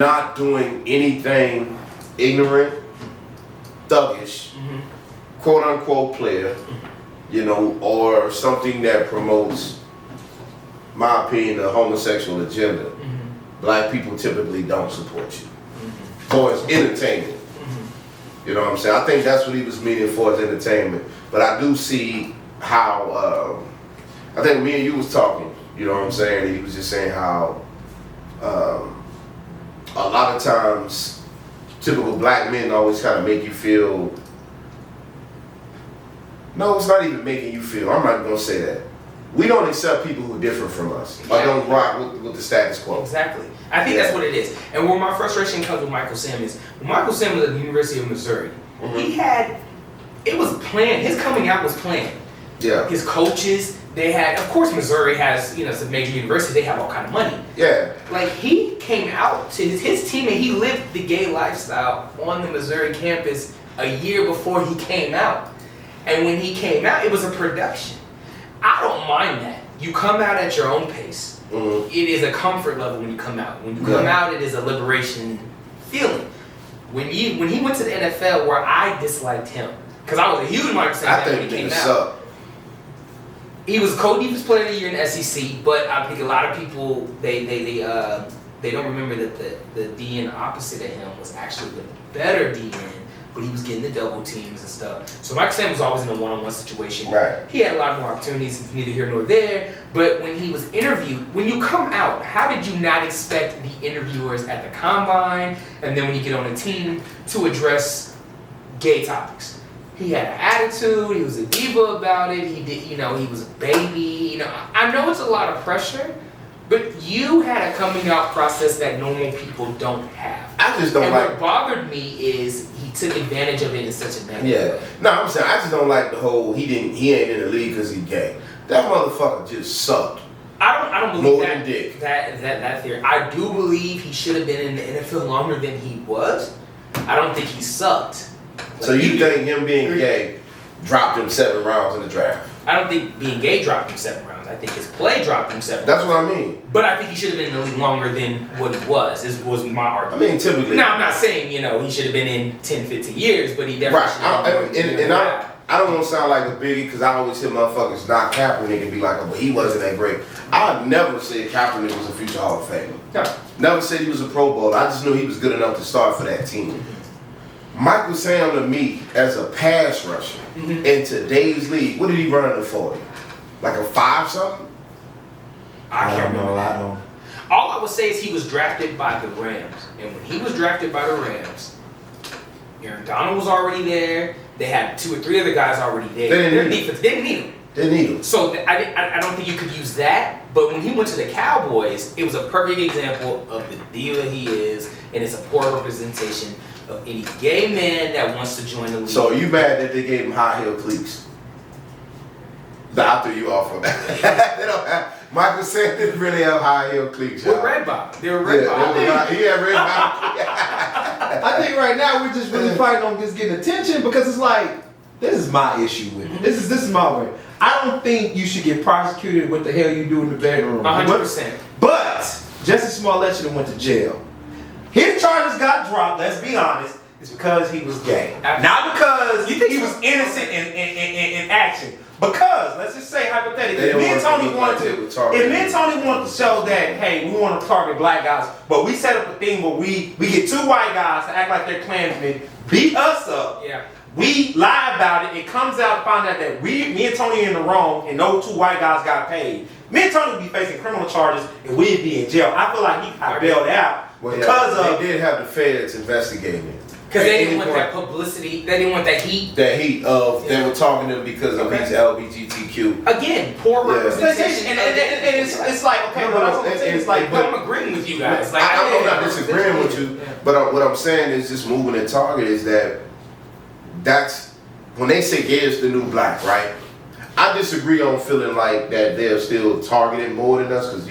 not doing anything ignorant, thuggish, quote unquote player, you know, or something that promotes, my opinion, the homosexual agenda, black people typically don't support you. So it's entertainment. You know what I'm saying? I think that's what he was meaning for, as entertainment. But I do see how, I think me and you was talking, you know what I'm saying? He was just saying how a lot of times typical black men always kind of make you feel, no, it's not even making you feel, I'm not going to say that. We don't accept people who are different from us, or don't rock with the status quo. Exactly. I think that's what it is. And where my frustration comes with Michael Sam is, when Michael Sam was at the University of Missouri, he had, it was planned, his coming out was planned. Yeah. His coaches, they had, of course Missouri has, you know, it's a major university, they have all kind of money. Yeah. Like, he came out to his team and he lived the gay lifestyle on the Missouri campus a year before he came out. And when he came out, it was a production. I don't mind that. You come out at your own pace. It is a comfort level when you come out. When you come out, it is a liberation feeling. When he went to the NFL, where I disliked him, because I was a huge Michael Sam fan when he came out. He was co-defense player of the year in the SEC, but I think a lot of people they don't remember that the DN opposite of him was actually the better DN, but he was getting the double teams and stuff. So Michael Sam was always in a one-on-one situation. Right. He had a lot more opportunities, neither here nor there. But when he was interviewed, when you come out, how did you not expect the interviewers at the combine and then when you get on the team to address gay topics? He had an attitude. He was a diva about it. He did, you know, he was a baby. You know, I know it's a lot of pressure, but you had a coming out process that normal people don't have. I just don't and like. What bothered me is he took advantage of it in such a negative way. No, I'm saying I just don't like the whole he ain't in the league because he's gay. That motherfucker just sucked. I don't believe more that, than dick. that theory. I do believe he should have been in the NFL longer than he was. I don't think he sucked. Like, so you think him being gay dropped him 7 rounds in the draft? I don't think being gay dropped him 7 rounds. I think his play dropped him 7 rounds. That's what I mean. But I think he should have been in the league longer than what he was. This was my argument. I mean, typically. Now, I'm not saying, you know, he should have been in 10, 15 years, but he definitely should have been. I don't want to sound like a biggie because I always hear motherfuckers knock Kaepernick and be like, oh, but he wasn't that great. I never said Kaepernick was a future Hall of Famer. No. Never said he was a Pro Bowler. I just knew he was good enough to start for that team. Michael Sam to me, as a pass rusher in today's league, what did he run in the 40? Like a 5 something? I can't remember. I don't. All I would say is he was drafted by the Rams. And when he was drafted by the Rams, Aaron Donald was already there. They had 2 or 3 other guys already there. They didn't need him. So I don't think you could use that. But when he went to the Cowboys, it was a perfect example of the diva he is, and it's a poor representation of any gay man that wants to join the league. So are you mad that they gave him high heel cleats? I threw you off on that. They don't have, Michael Sam didn't really have high heel cleats. With red bottom. They were red bottom. He had red bottom. I think right now we're just really fighting on just getting attention because it's like, this is my issue with it. This is my way. I don't think you should get prosecuted what the hell you do in the bedroom. 100%. But Jussie Smollett should have went to jail. His charges got dropped, let's be honest, it's because he was gay. Not because he was innocent in action. Because, let's just say hypothetically, if me and Tony wanted to show that, hey, we want to target black guys, but we set up a thing where we get 2 white guys to act like they're Klansmen, beat us up, we lie about it, it comes out, find out that me and Tony are in the wrong, and those 2 white guys got paid. Me and Tony would be facing criminal charges, and we'd be in jail. I feel like he got bailed out because they did have the feds investigating it. Because they didn't want that publicity, they didn't want that heat. That heat of, they were talking to him because of his LGBTQ. Again, poor representation. And it's like, okay, it's like, but I'm agreeing with you guys. Like, I'm not disagreeing with you, but what I'm saying is just moving and target is that's, when they say gay is the new black, right? I disagree on feeling like that they're still targeting more than us because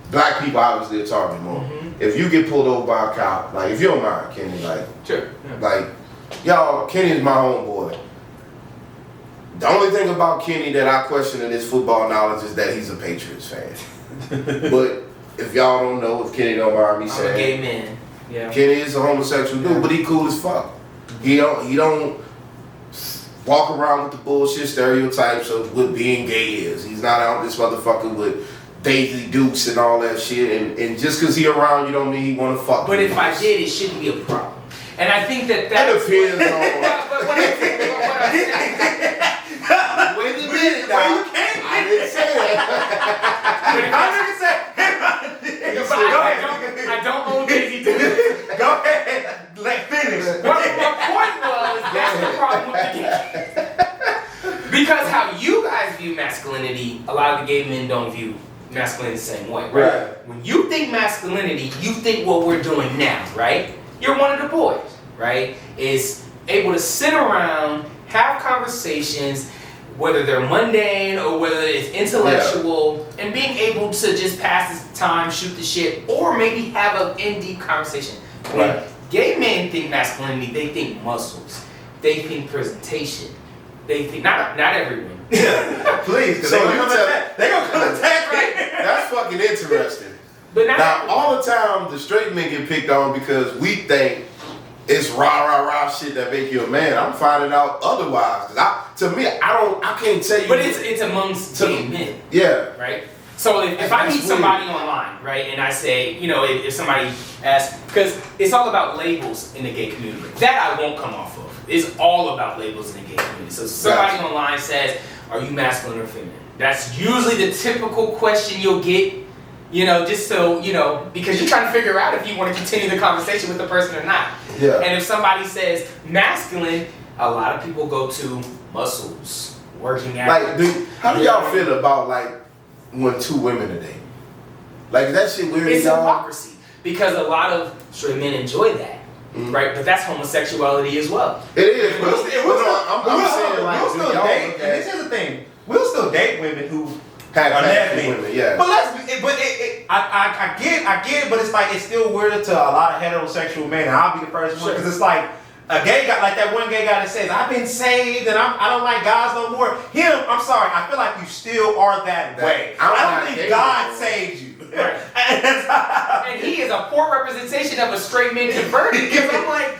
black people obviously are targeting more. If you get pulled over by a cop, like if you don't mind, Kenny, like, sure. Like, y'all, Kenny's my homeboy. The only thing about Kenny that I question in his football knowledge is that he's a Patriots fan. But if y'all don't know, if Kenny don't mind me saying, I'm a gay man. Yeah. Kenny is a homosexual dude, but he cool as fuck. He don't walk around with the bullshit stereotypes of what being gay is. He's not out this motherfucker with Daisy Dukes and all that shit. And just because he around, you don't mean he want to fuck. But if I did, it shouldn't be a problem. And I think that depends on. But what I'm saying. Wait a minute now. I didn't say that. I don't own Daisy Dukes. Go ahead. Let finish. What my point was, that's the problem with the gay. Because how you guys view masculinity, a lot of the gay men don't view masculinity the same way, right? When you think masculinity, you think what we're doing now, right? You're one of the boys, right? Is able to sit around, have conversations, whether they're mundane or whether it's intellectual, and being able to just pass the time, shoot the shit, or maybe have an in-deep conversation. When gay men think masculinity, they think muscles, they think presentation, they think not everyone. Please, because they're gonna come attack, right? That's fucking interesting. But now all the time the straight men get picked on because we think it's rah shit that make you a man. I'm finding out otherwise. To me, I can't tell you. But it's amongst gay men. Yeah. Right? So if I meet somebody online, right, and I say, if somebody asks, because it's all about labels in the gay community. That I won't come off of. It's all about labels in the gay community. So somebody online says, are you masculine or feminine? That's usually the typical question you'll get, just so, because you're trying to figure out if you want to continue the conversation with the person or not. Yeah. And if somebody says masculine, a lot of people go to muscles, working out. How do y'all feel about when two women are dating? That shit weird. It's hypocrisy because a lot of straight men enjoy that, right? But that's homosexuality as well. It is. But I'm saying we'll still date. And this is the thing. We'll still date women who are lesbian. Women, yeah. But I get it. But it's still weirder to a lot of heterosexual men. And I'll be the first one because it's like. A gay guy, like that one gay guy that says, I've been saved and I don't like guys no more. Him, I'm sorry, I feel like you still are that way. I don't think God saved you. Right. And he is a poor representation of a straight man converted. Because I'm like,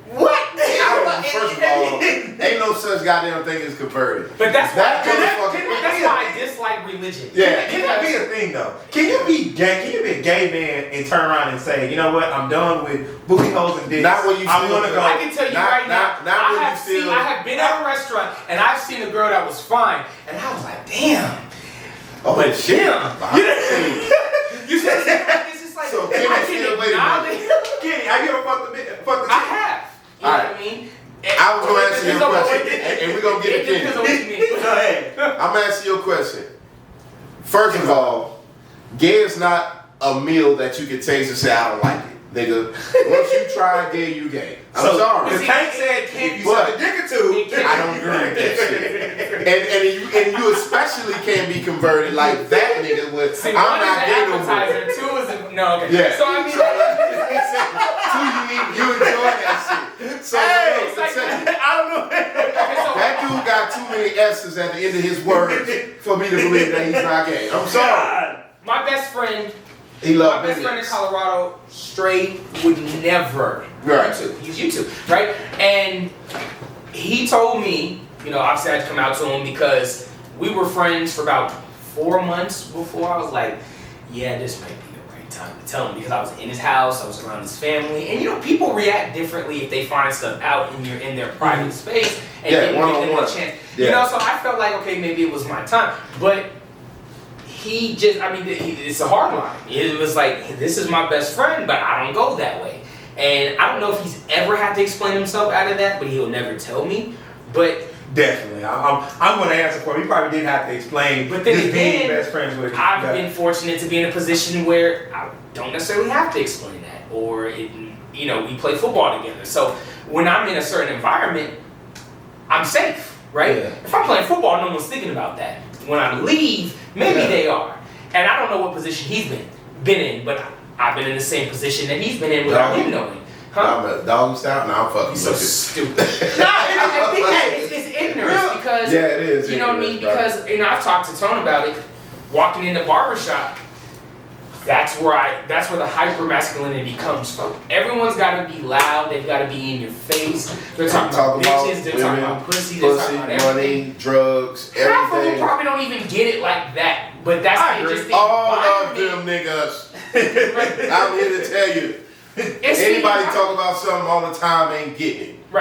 what? First of all, ain't no such goddamn thing as converted. But that's why I dislike religion. Yeah, can that be a thing though? Can you be gay? Can you be a gay man and turn around and say, you know what? I'm done with booty holes and dicks. Not when you. I'm gonna go. I can tell you right now. I have been at a restaurant and I've seen a girl that was fine, and I was like, damn. Oh, but shit. You said it's just like so. Kenny, have you ever fucked the chick? I have. You know what I mean? I was gonna answer your question, and we're gonna get it. Go ahead. I'm gonna answer your question. First of all, gay is not a meal that you can taste and say I don't like it. Nigga, once you try gay, you gay. I'm sorry. Because Tank said if you suck a dick or two, I don't agree with that shit. And you especially can't be converted like that nigga with. See, I'm not gay no more. Two is no. Okay. Yeah. So I mean, two, you enjoy that shit. So I don't know. That dude got too many S's at the end of his words for me to believe that he's not gay. I'm sorry. My best friend. My best friend in Colorado, straight, would never use YouTube, right? And he told me, obviously I had to come out to him because we were friends for about 4 months before. I was like, yeah, this might be the right time to tell him because I was in his house, I was around his family, and people react differently if they find stuff out in their private space and didn't give them a chance. Yeah. So I felt like, okay, maybe it was my time, but. It's a hard line. It was like, this is my best friend, but I don't go that way. And I don't know if he's ever had to explain himself out of that, but he'll never tell me. But definitely, I'm going to answer for him. He probably did have to explain. But then being best friends with. I've been fortunate to be in a position where I don't necessarily have to explain that, or we play football together. So when I'm in a certain environment, I'm safe, right? Yeah. If I'm playing football, no one's thinking about that. When I leave, maybe they are. And I don't know what position he's been in, but I've been in the same position that he's been in without him knowing. I'm a doggy style? No, I'm fucking so stupid. I think that it's ignorance because, it is. You know what I mean? Because, I've talked to Tone about it. Walking in the barbershop, That's where the hyper masculinity comes from. Everyone's got to be loud. They've got to be in your face. They're talking about bitches. They're talking about pussy. They're talking about everything. Money, drugs, everything. Half of them probably don't even get it like that. But that's just the all of environment. them niggas. I'm here to tell you. Anybody talk about something all the time ain't getting it.